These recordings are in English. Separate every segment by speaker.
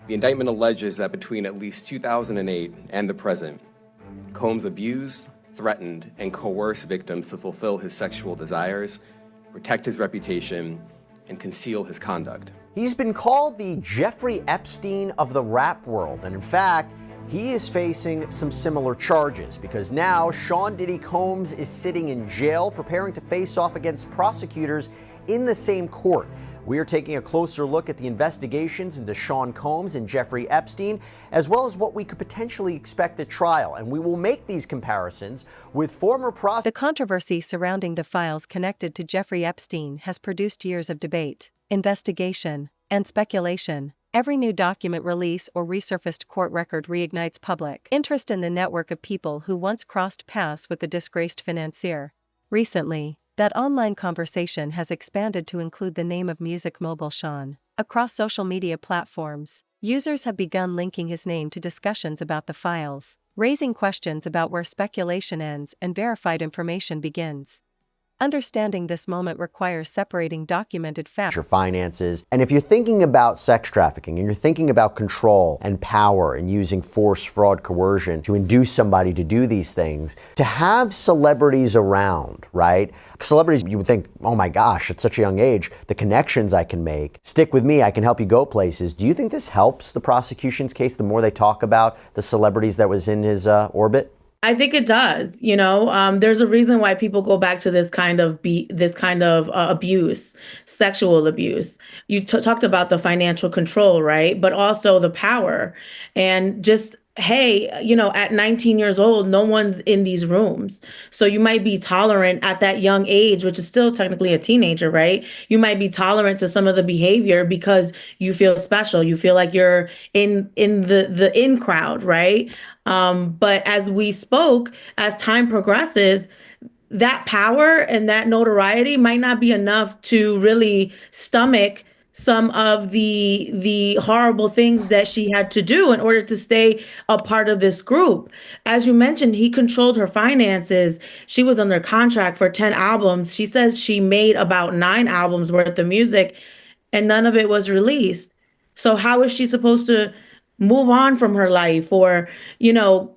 Speaker 1: The indictment alleges that between at least 2008 and the present, Combs abused, threatened, and coerced victims to fulfill his sexual desires, protect his reputation, and conceal his conduct.
Speaker 2: He's been called the Jeffrey Epstein of the rap world, and in fact, he is facing some similar charges because now Sean Diddy Combs is sitting in jail preparing to face off against prosecutors in the same court. We are taking a closer look at the investigations into Sean Combs and Jeffrey Epstein, as well as what we could potentially expect at trial. And we will make these comparisons with former prosecutors.
Speaker 3: The controversy surrounding the files connected to Jeffrey Epstein has produced years of debate, investigation, and speculation. Every new document release or resurfaced court record reignites public interest in the network of people who once crossed paths with the disgraced financier. Recently, that online conversation has expanded to include the name of music mogul Sean. Across social media platforms, users have begun linking his name to discussions about the files, raising questions about where speculation ends and verified information begins. Understanding this moment requires separating documented facts.
Speaker 2: Your finances. And if you're thinking about sex trafficking and you're thinking about control and power and using force, fraud, coercion to induce somebody to do these things, to have celebrities around, right? Celebrities, you would think, oh my gosh, at such a young age, the connections I can make. Stick with me, I can help you go places. Do you think this helps the prosecution's case the more they talk about the celebrities that was in his orbit?
Speaker 4: I think it does. There's a reason why people go back to this kind of abuse, sexual abuse. You talked about the financial control, right? But also the power and just, hey, at 19 years old, no one's in these rooms. So you might be tolerant at that young age, which is still technically a teenager, right? You might be tolerant to some of the behavior because you feel special. You feel like you're in the in crowd, right? But as we spoke, as time progresses, that power and that notoriety might not be enough to really stomach some of the horrible things that she had to do in order to stay a part of this group. As you mentioned, he controlled her finances. She was under contract for 10 albums. She says she made about 9 albums worth of music and none of it was released. So how is she supposed to move on from her life or,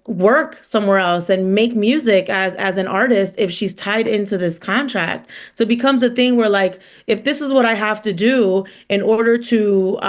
Speaker 4: work somewhere else and make music as an artist if she's tied into this contract? So it becomes a thing where, like, if this is what I have to do in order to,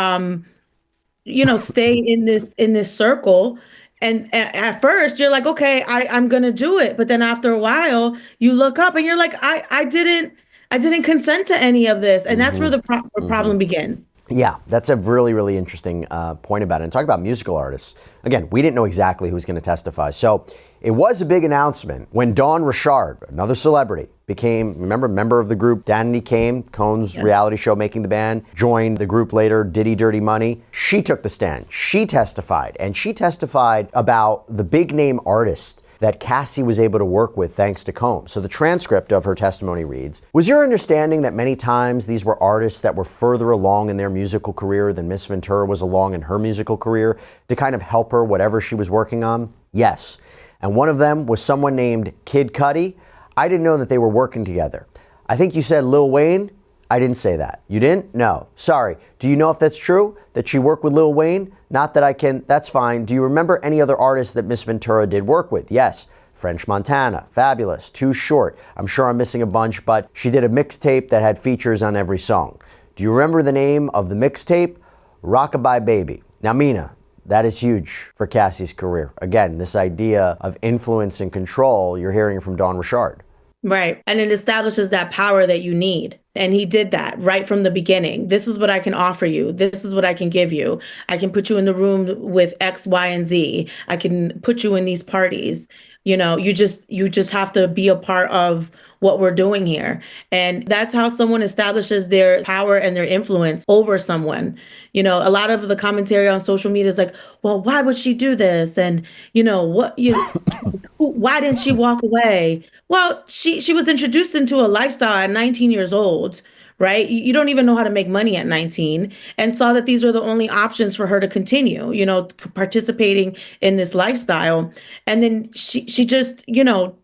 Speaker 4: stay in this circle. And at first you're like, okay, I'm going to do it. But then after a while you look up and you're like, I didn't consent to any of this. And that's where the problem begins.
Speaker 2: Yeah, that's a really, really interesting point about it. And talk about musical artists. Again, we didn't know exactly who was going to testify. So it was a big announcement when Dawn Richard, another celebrity, became, member of the group Danity Kane, Cohn's reality show Making the Band, joined the group later, Diddy Dirty Money. She took the stand. She testified. And she testified about the big name artist that Cassie was able to work with thanks to Combs. So the transcript of her testimony reads, was your understanding that many times these were artists that were further along in their musical career than Miss Ventura was along in her musical career to kind of help her whatever she was working on? Yes. And one of them was someone named Kid Cudi. I didn't know that they were working together. I think you said Lil Wayne. I didn't say that. You didn't? No. Sorry. Do you know if that's true? That she worked with Lil Wayne? Not that I can. That's fine. Do you remember any other artists that Miss Ventura did work with? Yes. French Montana. Fabulous. Too Short. I'm sure I'm missing a bunch, but she did a mixtape that had features on every song. Do you remember the name of the mixtape? Rockabye Baby. Now, Mina, that is huge for Cassie's career. Again, this idea of influence and control, you're hearing from Dawn Richard.
Speaker 4: Right. And it establishes that power that you need. And he did that right from the beginning. This is what I can offer you. This is what I can give you. I can put you in the room with X, Y, and Z. I can put you in these parties. You just have to be a part of what we're doing here. And that's how someone establishes their power and their influence over someone. A lot of the commentary on social media is like, well, why would she do this? And, why didn't she walk away? Well, she was introduced into a lifestyle at 19 years old, right? You don't even know how to make money at 19 and saw that these were the only options for her to continue, participating in this lifestyle. And then she just,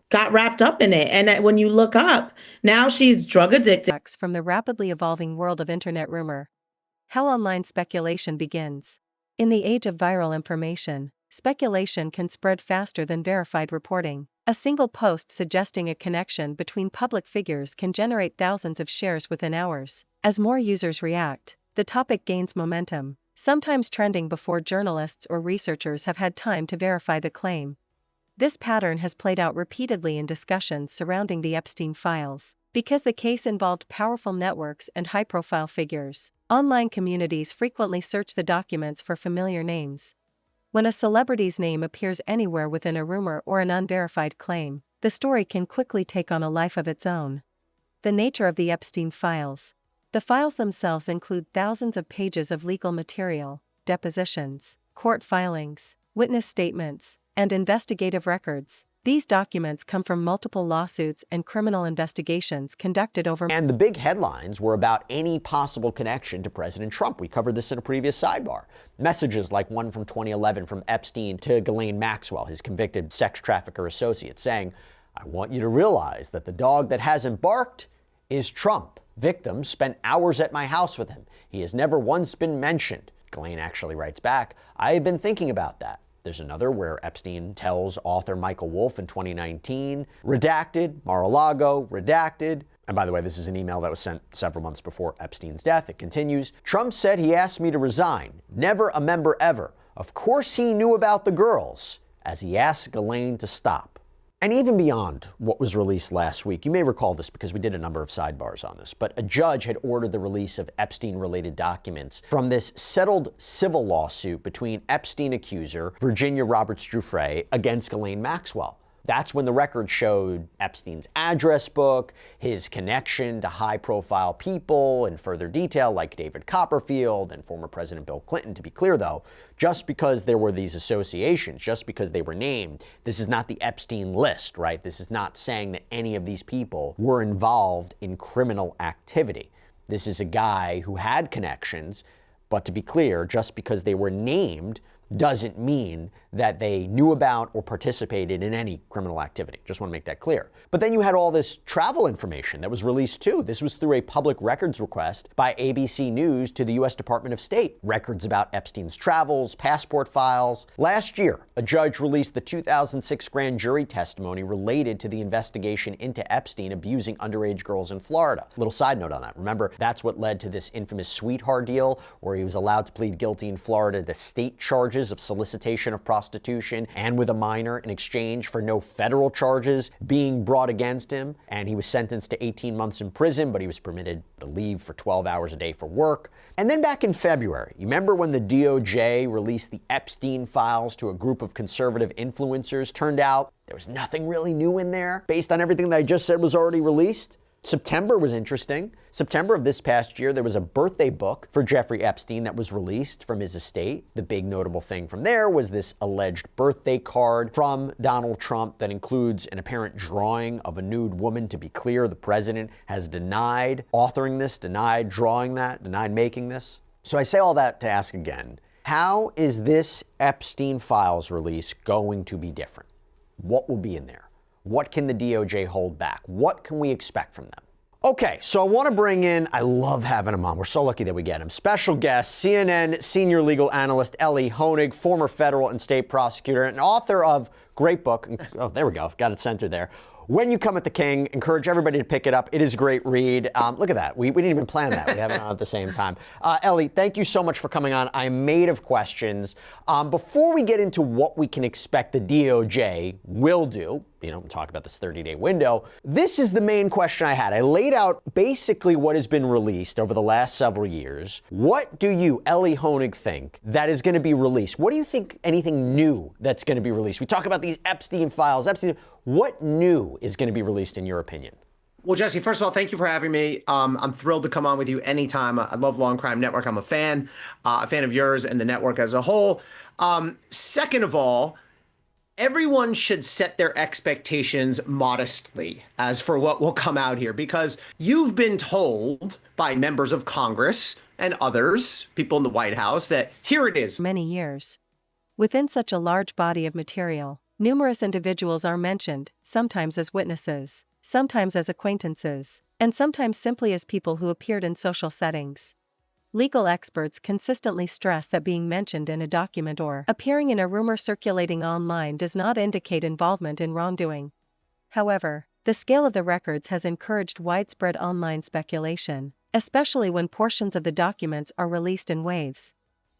Speaker 4: got wrapped up in it. And when you look up, now she's drug addicted.
Speaker 3: From the rapidly evolving world of internet rumor. How online speculation begins. In the age of viral information, speculation can spread faster than verified reporting. A single post suggesting a connection between public figures can generate thousands of shares within hours. As more users react, the topic gains momentum, sometimes trending before journalists or researchers have had time to verify the claim. This pattern has played out repeatedly in discussions surrounding the Epstein files. Because the case involved powerful networks and high-profile figures, online communities frequently search the documents for familiar names. When a celebrity's name appears anywhere within a rumor or an unverified claim, the story can quickly take on a life of its own. The nature of the Epstein files. The files themselves include thousands of pages of legal material, depositions, court filings, witness statements, and investigative records. These documents come from multiple lawsuits and criminal investigations conducted over.
Speaker 2: And the big headlines were about any possible connection to President Trump. We covered this in a previous sidebar. Messages like one from 2011 from Epstein to Ghislaine Maxwell, his convicted sex trafficker associate, saying, "I want you to realize that the dog that hasn't barked is Trump. Victims spent hours at my house with him. He has never once been mentioned." Ghislaine actually writes back, "I have been thinking about that." There's another where Epstein tells author Michael Wolff in 2019, redacted, Mar-a-Lago, redacted. And by the way, this is an email that was sent several months before Epstein's death. It continues, "Trump said he asked me to resign. Never a member ever. Of course he knew about the girls," as he asked Ghislaine to stop. And even beyond what was released last week, you may recall this because we did a number of sidebars on this, but a judge had ordered the release of Epstein-related documents from this settled civil lawsuit between Epstein accuser Virginia Roberts-Giuffre against Ghislaine Maxwell. That's when the record showed Epstein's address book, his connection to high-profile people in further detail like David Copperfield and former President Bill Clinton. To be clear, though, just because there were these associations, just because they were named, this is not the Epstein list, right? This is not saying that any of these people were involved in criminal activity. This is a guy who had connections, but to be clear, just because they were named doesn't mean that they knew about or participated in any criminal activity. Just want to make that clear. But then you had all this travel information that was released too. This was through a public records request by ABC News to the U.S. Department of State. Records about Epstein's travels, passport files. Last year, a judge released the 2006 grand jury testimony related to the investigation into Epstein abusing underage girls in Florida. Little side note on that. Remember, that's what led to this infamous sweetheart deal where he was allowed to plead guilty in Florida to state charges of solicitation of prostitution and with a minor in exchange for no federal charges being brought against him. And he was sentenced to 18 months in prison, but he was permitted to leave for 12 hours a day for work. And then back in February, you remember when the DOJ released the Epstein files to a group of conservative influencers? Turned out there was nothing really new in there based on everything that I just said was already released. September was interesting. September of this past year, there was a birthday book for Jeffrey Epstein that was released from his estate. The big notable thing from there was this alleged birthday card from Donald Trump that includes an apparent drawing of a nude woman. To be clear, the president has denied authoring this, denied drawing that, denied making this. So I say all that to ask again, how is this Epstein files release going to be different? What will be in there? What can the DOJ hold back? What can we expect from them? Okay, so I want to bring in, I love having him on. We're so lucky that we get him. Special guest, CNN senior legal analyst Elie Honig, former federal and state prosecutor, and author of great book. Oh, there we go. Got it centered there. When You Come at the King. Encourage everybody to pick it up. It is a great read. Look at that. We didn't even plan that. We have it on at the same time. Elie, thank you so much for coming on. I'm made of questions. Before we get into what we can expect the DOJ will do, talk about this 30-day window, this is the main question I had. I laid out basically what has been released over the last several years. What do you, Elie Honig, think that is going to be released? What do you think anything new that's going to be released? We talk about these Epstein files. What new is going to be released in your opinion?
Speaker 5: Well, Jesse, first of all, thank you for having me. I'm thrilled to come on with you anytime. I love Law and Crime Network. I'm a fan of yours and the network as a whole. Second of all, everyone should set their expectations modestly as for what will come out here, because you've been told by members of Congress and others, people in the White House, that here it is.
Speaker 3: Many years. Within such a large body of material, numerous individuals are mentioned, sometimes as witnesses, sometimes as acquaintances, and sometimes simply as people who appeared in social settings. Legal experts consistently stress that being mentioned in a document or appearing in a rumor circulating online does not indicate involvement in wrongdoing. However, the scale of the records has encouraged widespread online speculation, especially when portions of the documents are released in waves.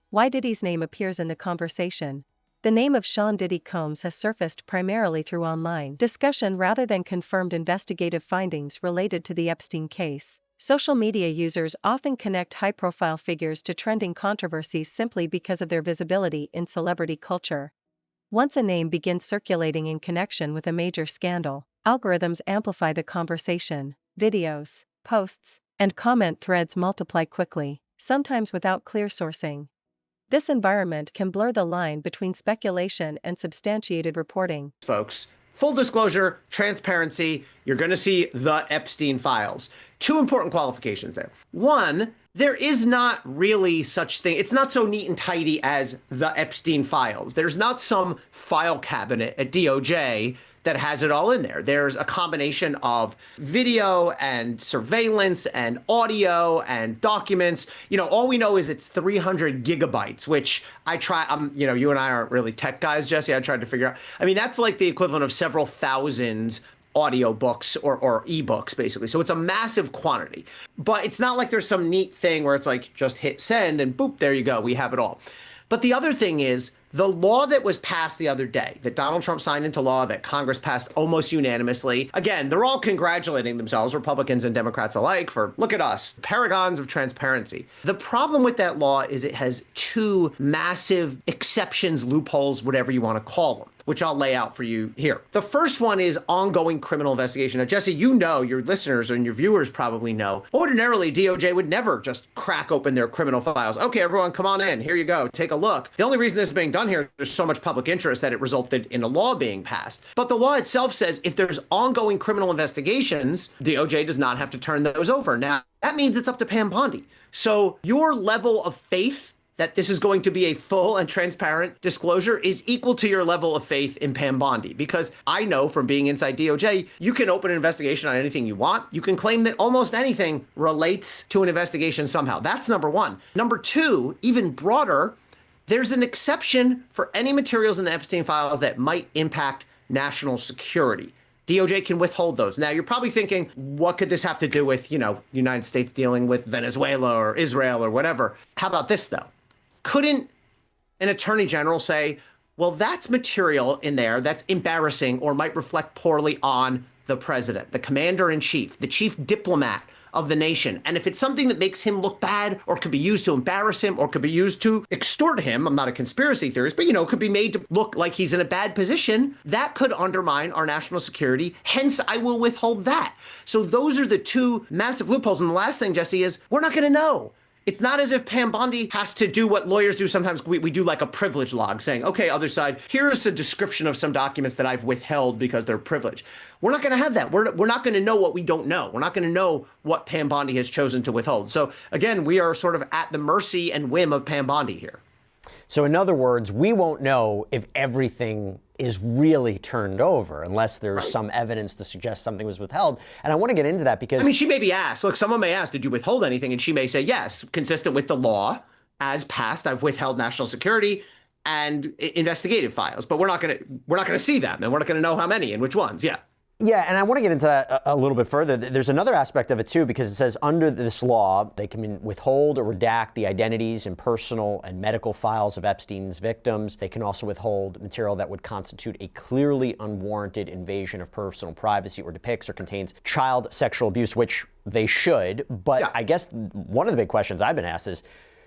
Speaker 3: Why Diddy's name appears in the conversation. The name of Sean Diddy Combs has surfaced primarily through online discussion rather than confirmed investigative findings related to the Epstein case. Social media users often connect high-profile figures to trending controversies simply because of their visibility in celebrity culture. Once a name begins circulating in connection with a major scandal, algorithms amplify the conversation. Videos, posts, and comment threads multiply quickly, sometimes without clear sourcing. This environment can blur the line between speculation and substantiated reporting.
Speaker 5: Folks, full disclosure, transparency, you're going to see the Epstein files. Two important qualifications there. One, there is not really such thing. It's not so neat and tidy as the Epstein files. There's not some file cabinet at DOJ that has it all in there. There's a combination of video and surveillance and audio and documents. All we know is it's 300 gigabytes, which you and I aren't really tech guys, Jesse. I tried to figure out. I mean, that's like the equivalent of several thousand audio books or ebooks, basically. So it's a massive quantity. But it's not like there's some neat thing where it's like, just hit send and boop, there you go, we have it all. But the other thing is, the law that was passed the other day, that Donald Trump signed into law, that Congress passed almost unanimously, again, they're all congratulating themselves, Republicans and Democrats alike, for, look at us, paragons of transparency. The problem with that law is it has two massive exceptions, loopholes, whatever you want to call them, which I'll lay out for you here. The first one is ongoing criminal investigation. Now, Jesse, your listeners and your viewers probably know, ordinarily DOJ would never just crack open their criminal files. Okay, everyone, come on in. Here you go. Take a look. The only reason this is being done here is there's so much public interest that it resulted in a law being passed. But the law itself says if there's ongoing criminal investigations, DOJ does not have to turn those over. Now, that means it's up to Pam Bondi. So your level of faith that this is going to be a full and transparent disclosure is equal to your level of faith in Pam Bondi. Because I know from being inside DOJ, you can open an investigation on anything you want. You can claim that almost anything relates to an investigation somehow. That's number one. Number two, even broader, there's an exception for any materials in the Epstein files that might impact national security. DOJ can withhold those. Now, you're probably thinking, what could this have to do with, United States dealing with Venezuela or Israel or whatever? How about this, though? Couldn't an attorney general say, well, that's material in there that's embarrassing or might reflect poorly on the president, the commander in chief, the chief diplomat of the nation. And if it's something that makes him look bad or could be used to embarrass him or could be used to extort him, I'm not a conspiracy theorist, but, could be made to look like he's in a bad position, that could undermine our national security. Hence, I will withhold that. So those are the two massive loopholes. And the last thing, Jesse, is we're not going to know. It's not as if Pam Bondi has to do what lawyers do sometimes. We do like a privilege log saying, okay, other side, here's a description of some documents that I've withheld because they're privileged. We're not going to have that. We're not going to know what we don't know. We're not going to know what Pam Bondi has chosen to withhold. So again, we are sort of at the mercy and whim of Pam Bondi here.
Speaker 2: So in other words, we won't know if everything is really turned over unless there's some evidence to suggest something was withheld. And I want to get into that because...
Speaker 5: she may be asked, look, someone may ask, did you withhold anything? And she may say, yes, consistent with the law as passed, I've withheld national security and investigative files. But we're not going to see them, and we're not going to know how many and which ones. Yeah.
Speaker 2: Yeah, and I want to get into that a little bit further. There's another aspect of it, too, because it says under this law, they can withhold or redact the identities and personal and medical files of Epstein's victims. They can also withhold material that would constitute a clearly unwarranted invasion of personal privacy or depicts or contains child sexual abuse, which they should. But yeah. I guess one of the big questions I've been asked is,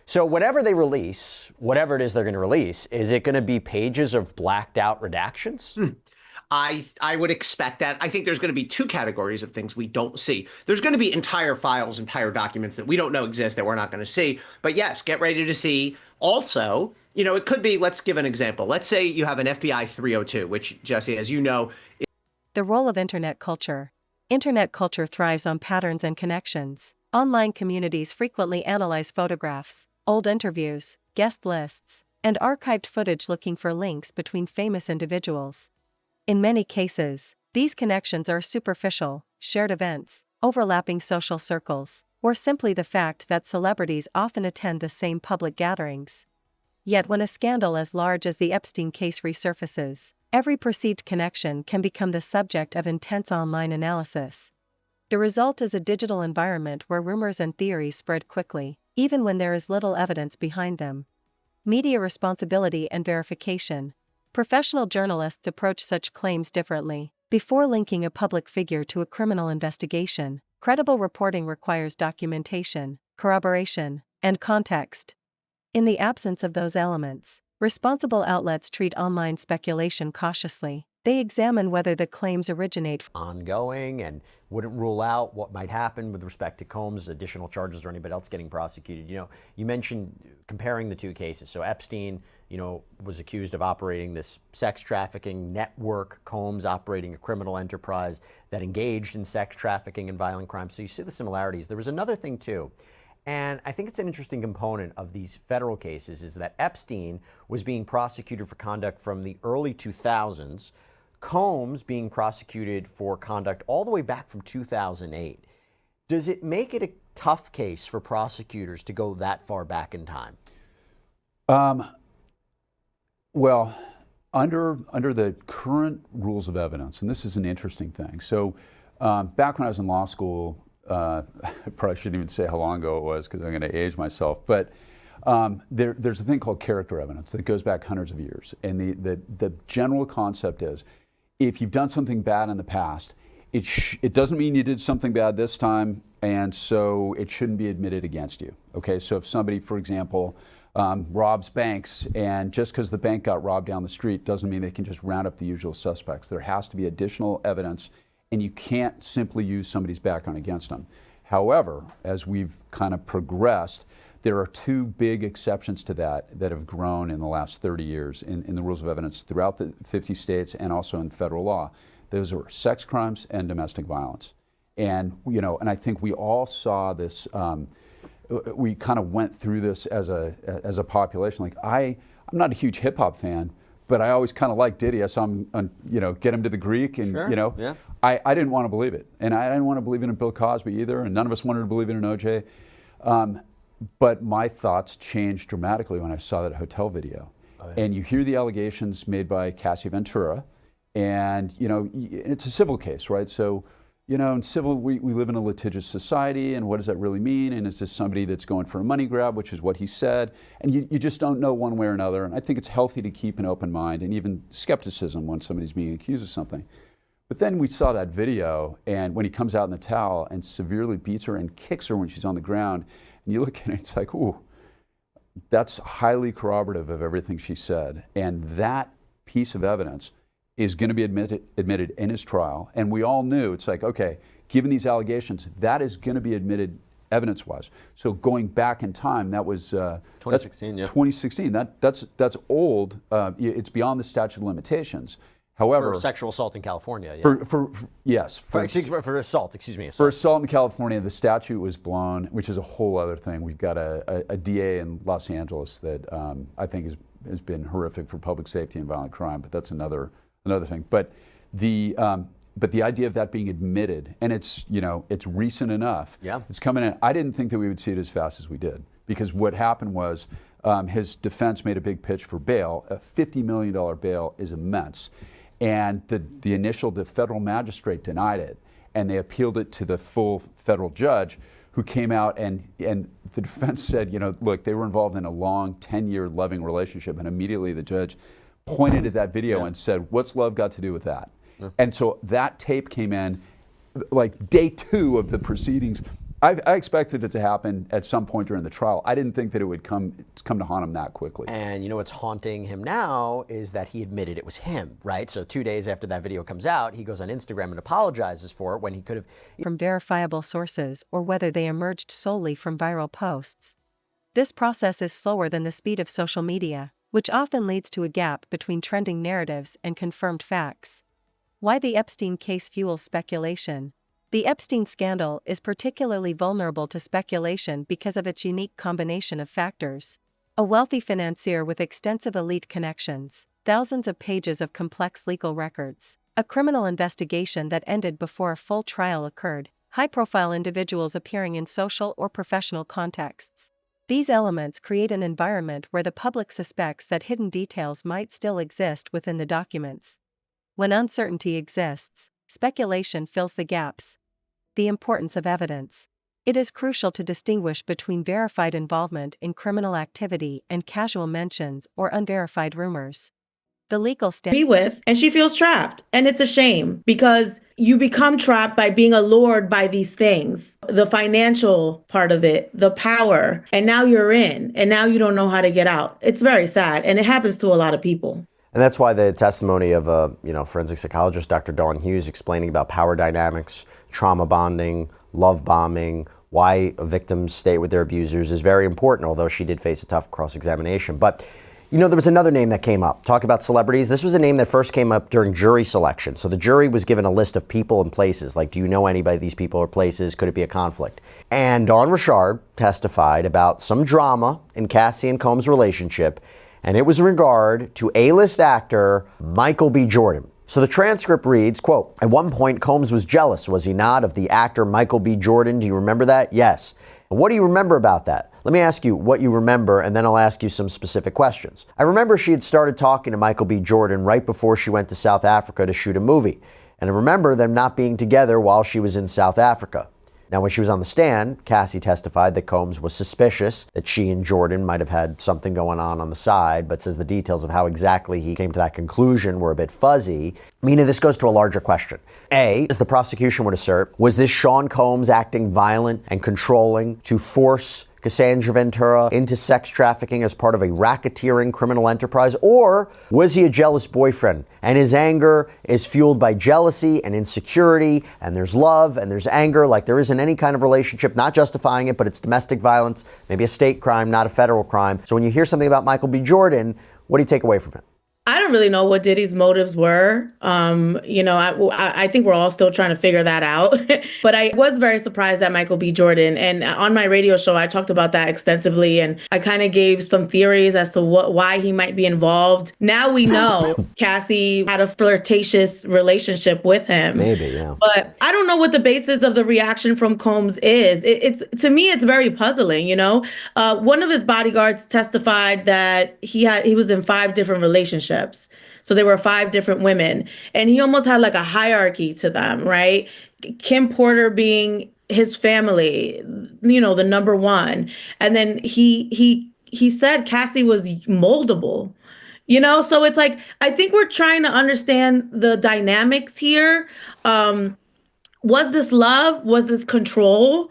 Speaker 2: so whatever they release, whatever it is they're going to release, is it going to be pages of blacked out redactions?
Speaker 5: I would expect that. I think there's going to be two categories of things we don't see. There's going to be entire files, entire documents that we don't know exist that we're not going to see. But yes, get ready to see. Also, it could be, let's give an example. Let's say you have an FBI 302, which, Jesse, as you know...
Speaker 3: The role of Internet culture. Internet culture thrives on patterns and connections. Online communities frequently analyze photographs, old interviews, guest lists, and archived footage looking for links between famous individuals. In many cases, these connections are superficial, shared events, overlapping social circles, or simply the fact that celebrities often attend the same public gatherings. Yet when a scandal as large as the Epstein case resurfaces, every perceived connection can become the subject of intense online analysis. The result is a digital environment where rumors and theories spread quickly, even when there is little evidence behind them. Media responsibility and verification. Professional journalists approach such claims differently. Before linking a public figure to a criminal investigation, credible reporting requires documentation, corroboration, and context. In the absence of those elements, responsible outlets treat online speculation cautiously. They examine whether the claims originate from
Speaker 2: ongoing and wouldn't rule out what might happen with respect to Combs' additional charges or anybody else getting prosecuted. You mentioned comparing the two cases. So Epstein, was accused of operating this sex trafficking network, Combs operating a criminal enterprise that engaged in sex trafficking and violent crimes. So you see the similarities. There was another thing too. And I think it's an interesting component of these federal cases is that Epstein was being prosecuted for conduct from the early 2000s, Combs being prosecuted for conduct all the way back from 2008. Does it make it a tough case for prosecutors to go that far back in time?
Speaker 6: Well, under the current rules of evidence, and this is an interesting thing. So back when I was in law school, I probably shouldn't even say how long ago it was because I'm going to age myself, but there's a thing called character evidence that goes back hundreds of years. And the general concept is if you've done something bad in the past, it doesn't mean you did something bad this time, and so it shouldn't be admitted against you. Okay, so if somebody, for example, robs banks, and just because the bank got robbed down the street doesn't mean they can just round up the usual suspects. There has to be additional evidence, and you can't simply use somebody's background against them. However, as we've kind of progressed, there are two big exceptions to that have grown in the last 30 years in the rules of evidence throughout the 50 states and also in federal law. Those are sex crimes and domestic violence. And, and I think we all saw this, we kind of went through this as a population. Like I'm not a huge hip hop fan, but I always kind of liked Diddy. I saw him, get him to the Greek, and
Speaker 2: sure. Yeah.
Speaker 6: I didn't want to believe it, and I didn't want to believe it in Bill Cosby either, and none of us wanted to believe it in OJ. But my thoughts changed dramatically when I saw that hotel video, and you hear the allegations made by Cassie Ventura, and it's a civil case, right? So. In civil, we live in a litigious society, and what does that really mean? And is this somebody that's going for a money grab, which is what he said? And you just don't know one way or another. And I think it's healthy to keep an open mind and even skepticism when somebody's being accused of something. But then we saw that video, and when he comes out in the towel and severely beats her and kicks her when she's on the ground, and you look at it, it's like, ooh, that's highly corroborative of everything she said. And that piece of evidence is going to be admitted in his trial. And we all knew, it's like, okay, given these allegations, that is going to be admitted evidence-wise. So going back in time, that was
Speaker 2: 2016. Yeah.
Speaker 6: 2016. That's old. It's beyond the statute of limitations. However,
Speaker 2: for sexual assault in California. Yeah. For assault. Excuse me. Assault.
Speaker 6: For assault in California, the statute was blown, which is a whole other thing. We've got a DA in Los Angeles that I think has been horrific for public safety and violent crime. But that's another thing. But the idea of that being admitted, and it's recent enough.
Speaker 2: Yeah.
Speaker 6: It's coming in. I didn't think that we would see it as fast as we did, because what happened was his defense made a big pitch for bail. A $50 million bail is immense, and the federal magistrate denied it, and they appealed it to the full federal judge, who came out and the defense said, look, they were involved in a long 10-year loving relationship, and immediately the judge pointed at that video and said, what's love got to do with that? Yeah. And so that tape came in like day 2 of the proceedings. I expected it to happen at some point during the trial. I didn't think that it would come to haunt him that quickly.
Speaker 2: And what's haunting him now is that he admitted it was him, right? So 2 days after that video comes out, he goes on Instagram and apologizes for it when he could have.
Speaker 3: From verifiable sources or whether they emerged solely from viral posts. This process is slower than the speed of social media, which often leads to a gap between trending narratives and confirmed facts. Why the Epstein case fuels speculation. The Epstein scandal is particularly vulnerable to speculation because of its unique combination of factors. A wealthy financier with extensive elite connections, thousands of pages of complex legal records, a criminal investigation that ended before a full trial occurred, high-profile individuals appearing in social or professional contexts. These elements create an environment where the public suspects that hidden details might still exist within the documents. When uncertainty exists, speculation fills the gaps. The importance of evidence. It is crucial to distinguish between verified involvement in criminal activity and casual mentions or unverified rumors. The legal
Speaker 4: Be with, and she feels trapped. And it's a shame because you become trapped by being allured by these things, the financial part of it, the power, and now you're in, and now you don't know how to get out. It's very sad, and it happens to a lot of people.
Speaker 2: And that's why the testimony of forensic psychologist, Dr. Dawn Hughes, explaining about power dynamics, trauma bonding, love bombing, why victims stay with their abusers is very important, although she did face a tough cross-examination. But there was another name that came up. Talk about celebrities. This was a name that first came up during jury selection. So the jury was given a list of people and places. Like, do you know anybody, these people or places? Could it be a conflict? And Dawn Richard testified about some drama in Cassie and Combs' relationship, and it was in regard to A-list actor Michael B. Jordan. So the transcript reads, quote, "At one point, Combs was jealous, was he not, of the actor Michael B. Jordan? Do you remember that? Yes. And what do you remember about that? Let me ask you what you remember, and then I'll ask you some specific questions. I remember she had started talking to Michael B. Jordan right before she went to South Africa to shoot a movie. And I remember them not being together while she was in South Africa. Now, when she was on the stand, Cassie testified that Combs was suspicious that she and Jordan might have had something going on the side, but says the details of how exactly he came to that conclusion were a bit fuzzy. Mina, this goes to a larger question. A, as the prosecution would assert, was this Sean Combs acting violent and controlling to force Cassandra Ventura into sex trafficking as part of a racketeering criminal enterprise? Or was he a jealous boyfriend and his anger is fueled by jealousy and insecurity, and there's love and there's anger, like there isn't any kind of relationship, not justifying it, but it's domestic violence, maybe a state crime, not a federal crime. So when you hear something about Michael B. Jordan, what do you take away from it?
Speaker 4: I don't really know what Diddy's motives were. I think we're all still trying to figure that out. But I was very surprised at Michael B. Jordan. And on my radio show, I talked about that extensively. And I kind of gave some theories as to why he might be involved. Now we know Cassie had a flirtatious relationship with him.
Speaker 2: Maybe, yeah.
Speaker 4: But I don't know what the basis of the reaction from Combs is. It's to me, it's very puzzling. One of his bodyguards testified that he was in 5 different relationships. So there were 5 different women, and he almost had like a hierarchy to them, right? Kim Porter being his family, the number one. And then he said Cassie was moldable, so it's like, I think we're trying to understand the dynamics here. Was this love? Was this control?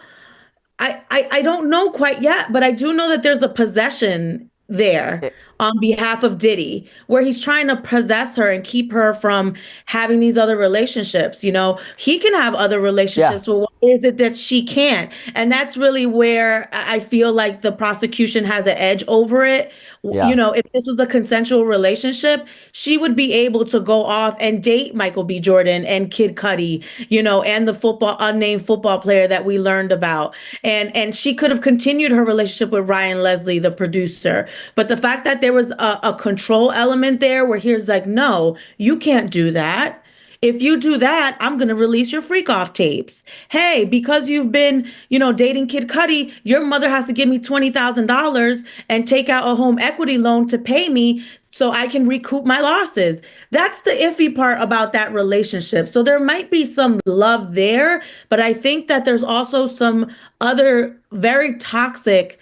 Speaker 4: I don't know quite yet, but I do know that there's a possession there on behalf of Diddy, where he's trying to possess her and keep her from having these other relationships. He can have other relationships, but what is it that she can't? And that's really where I feel like the prosecution has an edge over it.
Speaker 2: Yeah.
Speaker 4: If this was a consensual relationship, she would be able to go off and date Michael B. Jordan and Kid Cudi, and the unnamed football player that we learned about. And she could have continued her relationship with Ryan Leslie, the producer. But the fact that there was a control element there where he's like, no, you can't do that. If you do that, I'm going to release your freak off tapes. Hey, because you've been, dating Kid Cudi, your mother has to give me $20,000 and take out a home equity loan to pay me so I can recoup my losses. That's the iffy part about that relationship. So there might be some love there, but I think that there's also some other very toxic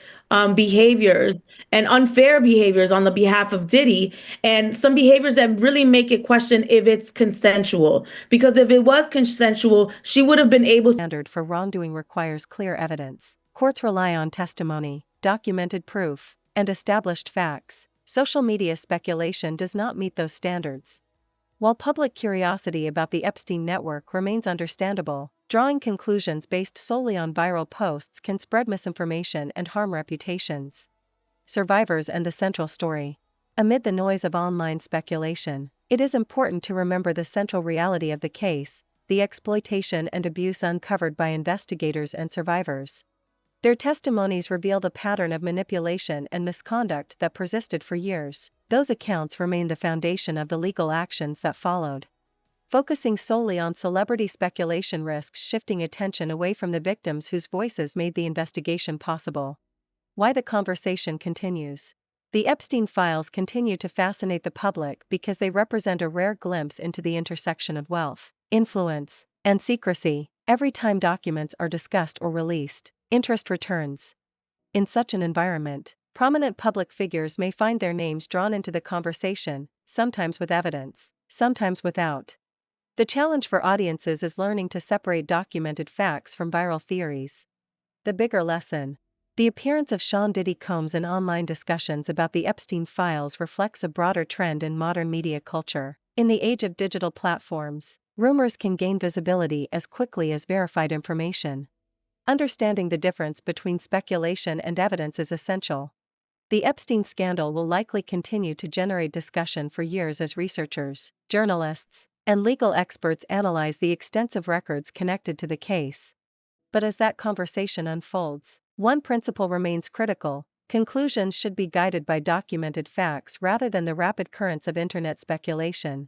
Speaker 4: behaviors and unfair behaviors on the behalf of Diddy, and some behaviors that really make it question if it's consensual. Because if it was consensual, she would have been able to.
Speaker 3: Standard for wrongdoing requires clear evidence. Courts rely on testimony, documented proof, and established facts. Social media speculation does not meet those standards. While public curiosity about the Epstein network remains understandable, drawing conclusions based solely on viral posts can spread misinformation and harm reputations. Survivors and the central story. Amid the noise of online speculation, it is important to remember the central reality of the case, the exploitation and abuse uncovered by investigators and survivors. Their testimonies revealed a pattern of manipulation and misconduct that persisted for years. Those accounts remain the foundation of the legal actions that followed. focusing solely on celebrity speculation risks shifting attention away from the victims whose voices made the investigation possible. Why the conversation continues. The Epstein files continue to fascinate the public because they represent a rare glimpse into the intersection of wealth, influence, and secrecy. Every time documents are discussed or released, interest returns. In such an environment, prominent public figures may find their names drawn into the conversation, sometimes with evidence, sometimes without. The challenge for audiences is learning to separate documented facts from viral theories. The bigger lesson. The appearance of Sean Diddy Combs in online discussions about the Epstein files reflects a broader trend in modern media culture. In the age of digital platforms, rumors can gain visibility as quickly as verified information. Understanding the difference between speculation and evidence is essential. The Epstein scandal will likely continue to generate discussion for years as researchers, journalists, and legal experts analyze the extensive records connected to the case. But as that conversation unfolds, one principle remains critical: conclusions should be guided by documented facts rather than the rapid currents of internet speculation.